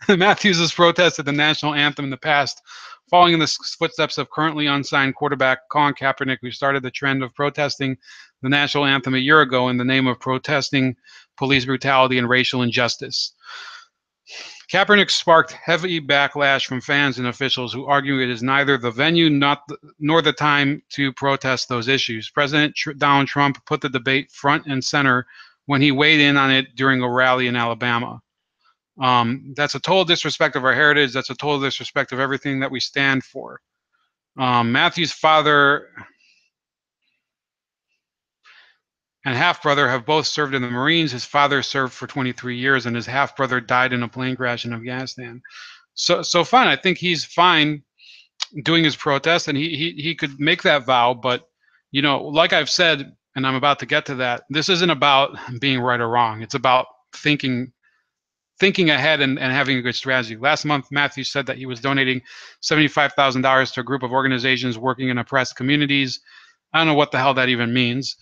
Matthews has protested the national anthem in the past, following in the footsteps of currently unsigned quarterback Colin Kaepernick, who started the trend of protesting the national anthem a year ago in the name of protesting police brutality and racial injustice. Kaepernick sparked heavy backlash from fans and officials who argue it is neither the venue nor the time to protest those issues. President Donald Trump put the debate front and center when he weighed in on it during a rally in Alabama. That's a total disrespect of our heritage. That's a total disrespect of everything that we stand for. Matthew's father and half-brother have both served in the Marines. His father served for 23 years, and his half-brother died in a plane crash in Afghanistan. So fine. I think he's fine doing his protest, and he could make that vow. But like I've said, and I'm about to get to that, this isn't about being right or wrong. It's about thinking thinking ahead and having a good strategy. Last month, Matthews said that he was donating $75,000 to a group of organizations working in oppressed communities. I don't know what the hell that even means.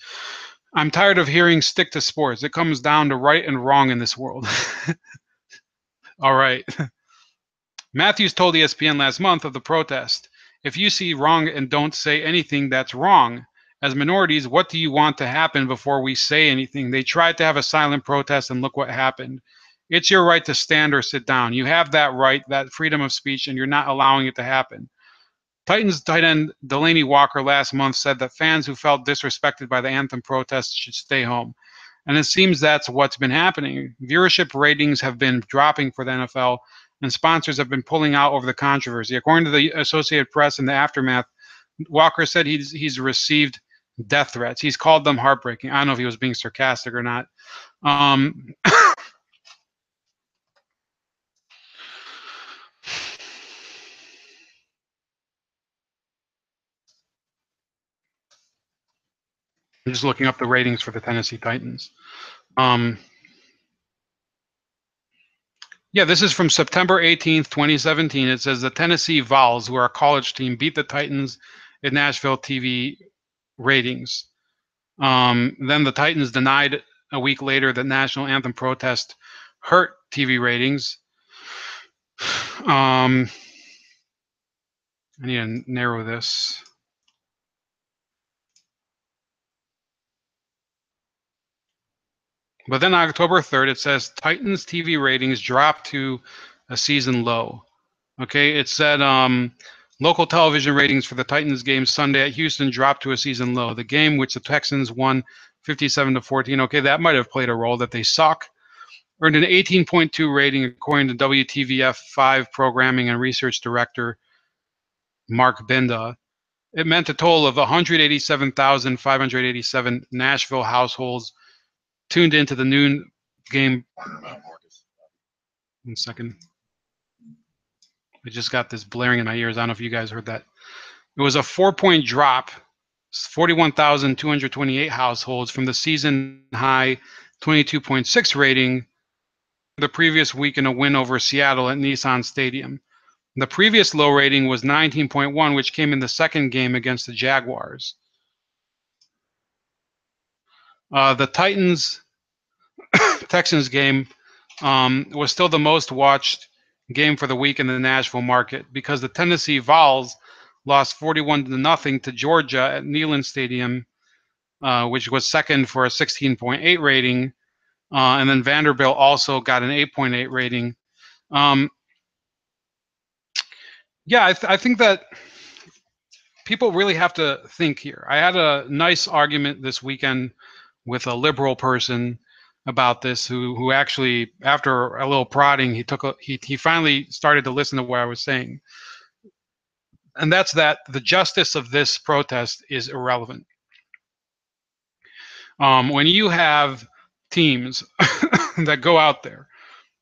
I'm tired of hearing stick to sports. It comes down to right and wrong in this world. All right. Matthews told ESPN last month of the protest. If you see wrong and don't say anything, that's wrong. As minorities, what do you want to happen before we say anything? They tried to have a silent protest and look what happened. It's your right to stand or sit down. You have that right, that freedom of speech, and you're not allowing it to happen. Titans tight end Delaney Walker last month said that fans who felt disrespected by the anthem protests should stay home. And it seems that's what's been happening. Viewership ratings have been dropping for the NFL, and sponsors have been pulling out over the controversy. According to the Associated Press, in the aftermath, Walker said he's received death threats. He's called them heartbreaking. I don't know if he was being sarcastic or not. I'm just looking up the ratings for the Tennessee Titans. Yeah, this is from September 18th, 2017. It says the Tennessee Vols, who are a college team, beat the Titans in Nashville TV ratings. Then the Titans denied a week later that national anthem protest hurt TV ratings. I need to narrow this. But then on October 3rd, it says Titans TV ratings dropped to a season low. Okay, it said local television ratings for the Titans game Sunday at Houston dropped to a season low. The game, which the Texans won 57-14, okay, that might have played a role, that they suck, earned an 18.2 rating according to WTVF5 programming and research director Mark Binda. It meant a total of 187,587 Nashville households tuned into the noon game. 1 second. I just got this blaring in my ears. I don't know if you guys heard that. It was a 4-point drop, 41,228 households from the season high 22.6 rating the previous week in a win over Seattle at Nissan Stadium. The previous low rating was 19.1, which came in the second game against the Jaguars. The Texans game was still the most watched game for the week in the Nashville market because the Tennessee Vols lost 41-0 to Georgia at Neyland Stadium, which was second for a 16.8 rating. And then Vanderbilt also got an 8.8 rating. Yeah, I think that people really have to think here. I had a nice argument this weekend with a liberal person about this who actually, after a little prodding, he finally started to listen to what I was saying. And that's that the justice of this protest is irrelevant. When you have teams that go out there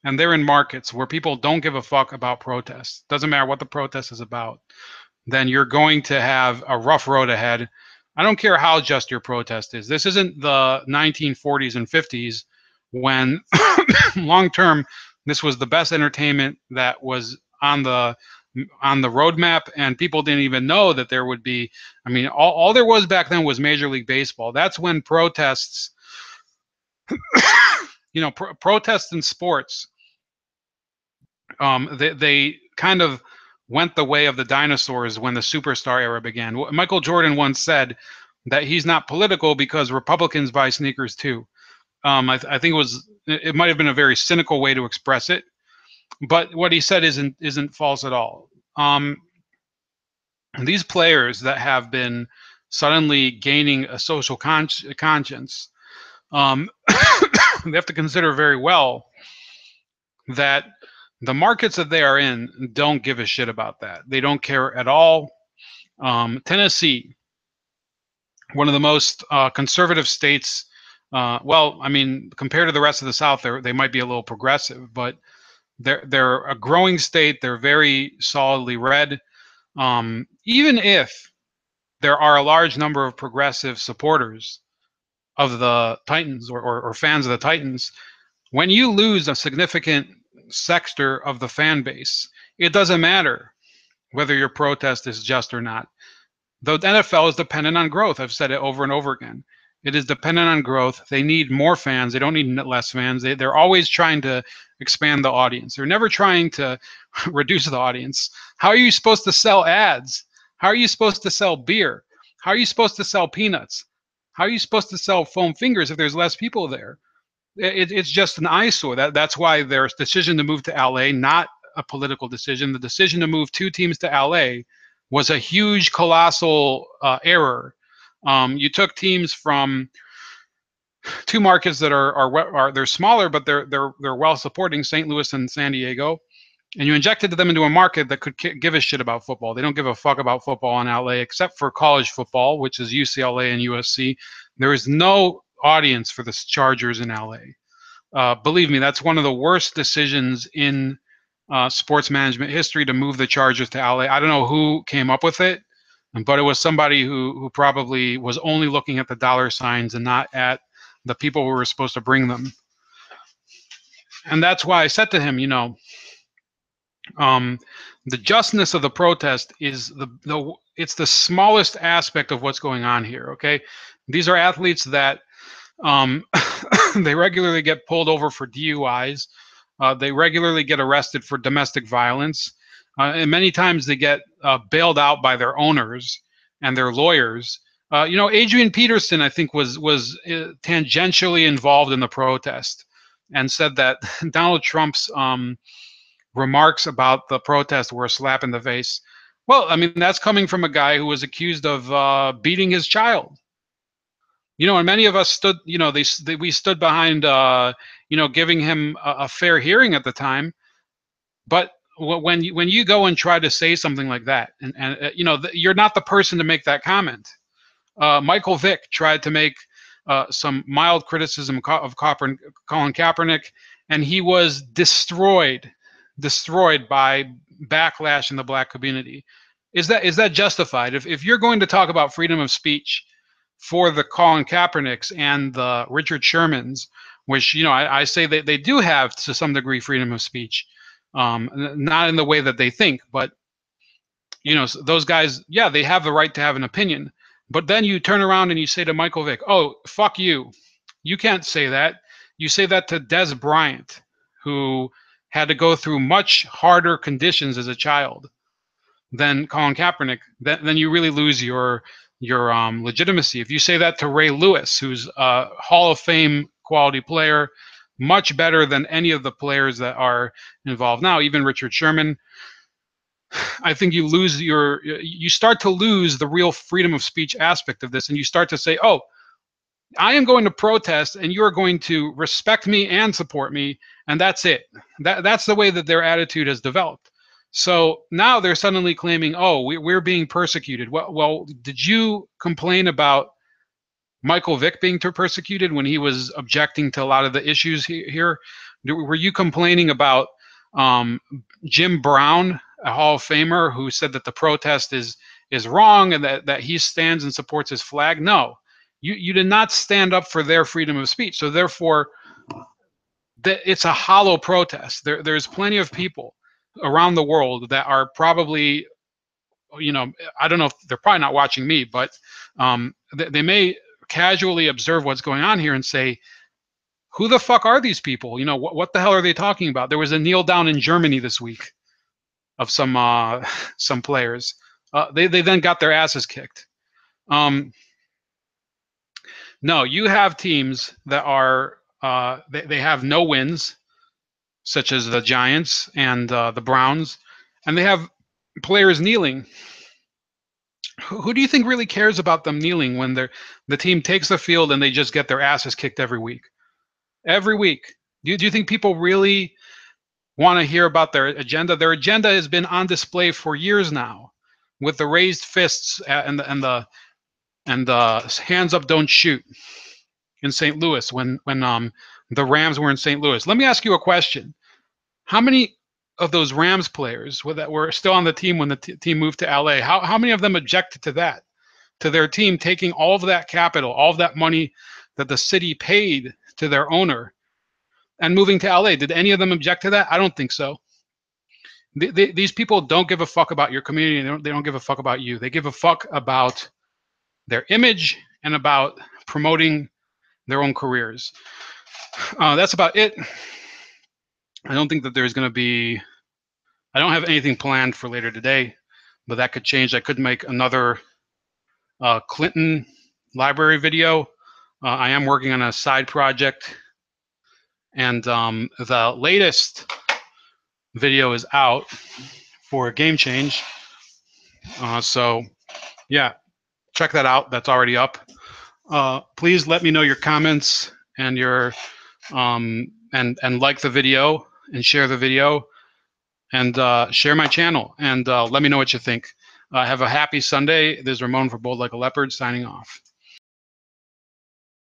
and they're in markets where people don't give a fuck about protests, doesn't matter what the protest is about, then you're going to have a rough road ahead. I don't care how just your protest is. This isn't the 1940s and 50s when long term this was the best entertainment that was on the roadmap, and people didn't even know that there would be. I mean, all there was back then was Major League Baseball. That's when protests, protests in sports, they kind of went the way of the dinosaurs when the superstar era began. Michael Jordan once said that he's not political because Republicans buy sneakers too. I think it might have been a very cynical way to express it, but what he said isn't false at all. These players that have been suddenly gaining a social conscience, they have to consider very well that the markets that they are in don't give a shit about that. They don't care at all. Tennessee, one of the most conservative states. Well, I mean, compared to the rest of the South, they might be a little progressive, but they're a growing state. They're very solidly red. Even if there are a large number of progressive supporters of the Titans or fans of the Titans, when you lose a significant sector of the fan base. It doesn't matter whether your protest is just or not. The NFL is dependent on growth. I've said it over and over again. It is dependent on growth. They need more fans. They don't need less fans. They're always trying to expand the audience. They're never trying to reduce the audience. How are you supposed to sell ads? How are you supposed to sell beer? How are you supposed to sell peanuts? How are you supposed to sell foam fingers if there's less people there? It's just an eyesore. That's why their decision to move to LA, not a political decision. The decision to move 2 teams to LA was a huge, colossal error. You took teams from 2 markets that are they're smaller, but they're well supporting, St. Louis and San Diego, and you injected them into a market that could give a shit about football. They don't give a fuck about football in LA except for college football, which is UCLA and USC. There is no audience for the Chargers in LA. Believe me, that's one of the worst decisions in sports management history, to move the Chargers to LA. I don't know who came up with it, but it was somebody who probably was only looking at the dollar signs and not at the people who were supposed to bring them. And that's why I said to him, the justness of the protest is it's the smallest aspect of what's going on here. Okay, these are athletes that they regularly get pulled over for DUIs. They regularly get arrested for domestic violence, and many times they get bailed out by their owners and their lawyers. Adrian Peterson, I think, was tangentially involved in the protest, and said that Donald Trump's remarks about the protest were a slap in the face. Well, I mean, that's coming from a guy who was accused of beating his child. And many of us stood, we stood behind, giving him a fair hearing at the time. But when you go and try to say something like that, and you're not the person to make that comment. Michael Vick tried to make some mild criticism of Colin Kaepernick, and he was destroyed by backlash in the black community. Is that justified? If you're going to talk about freedom of speech for the Colin Kaepernicks and the Richard Shermans, which I say that they do have to some degree freedom of speech, not in the way that they think, but those guys, yeah, they have the right to have an opinion. But then you turn around and you say to Michael Vick, "Oh, fuck you! You can't say that." You say that to Des Bryant, who had to go through much harder conditions as a child than Colin Kaepernick. Then you really lose your legitimacy. If you say that to Ray Lewis, who's a Hall of Fame quality player, much better than any of the players that are involved now, even Richard Sherman, I think you start to lose the real freedom of speech aspect of this, and you start to say, "Oh, I am going to protest, and you are going to respect me and support me," and that's it. That's the way that their attitude has developed. So now they're suddenly claiming, "Oh, we're being persecuted." Well, did you complain about Michael Vick being persecuted when he was objecting to a lot of the issues here? Were you complaining about Jim Brown, a Hall of Famer, who said that the protest is wrong and that he stands and supports his flag? No, you did not stand up for their freedom of speech. So therefore, it's a hollow protest. There's plenty of people around the world that are probably, I don't know if they're probably not watching me, but they may casually observe what's going on here and say, "Who the fuck are these people? What the hell are they talking about?" There was a kneel down in Germany this week of some players. They then got their asses kicked. No, you have teams that are they have no wins, such as the Giants and the Browns, and they have players kneeling. Who do you think really cares about them kneeling when the team takes the field and they just get their asses kicked every week? Every week. Do you think people really want to hear about their agenda? Their agenda has been on display for years now, with the raised fists and the hands up, don't shoot in St. Louis when the Rams were in St. Louis. Let me ask you a question. How many of those Rams players that were still on the team when the team moved to LA, how many of them objected to that, to their team taking all of that capital, all of that money that the city paid to their owner, and moving to LA. Did any of them object to that? I don't think so. These people don't give a fuck about your community. They don't give a fuck about you. They give a fuck about their image and about promoting their own careers. That's about it. I don't think that there's going to be, I don't have anything planned for later today, but that could change. I could make another Clinton library video. I am working on a side project, and the latest video is out for Game Change. So yeah, check that out. That's already up. Please let me know your comments and your and like the video and share the video and share my channel and let me know what you think. Have a happy Sunday. This is Ramon for Bold Like a Leopard signing off.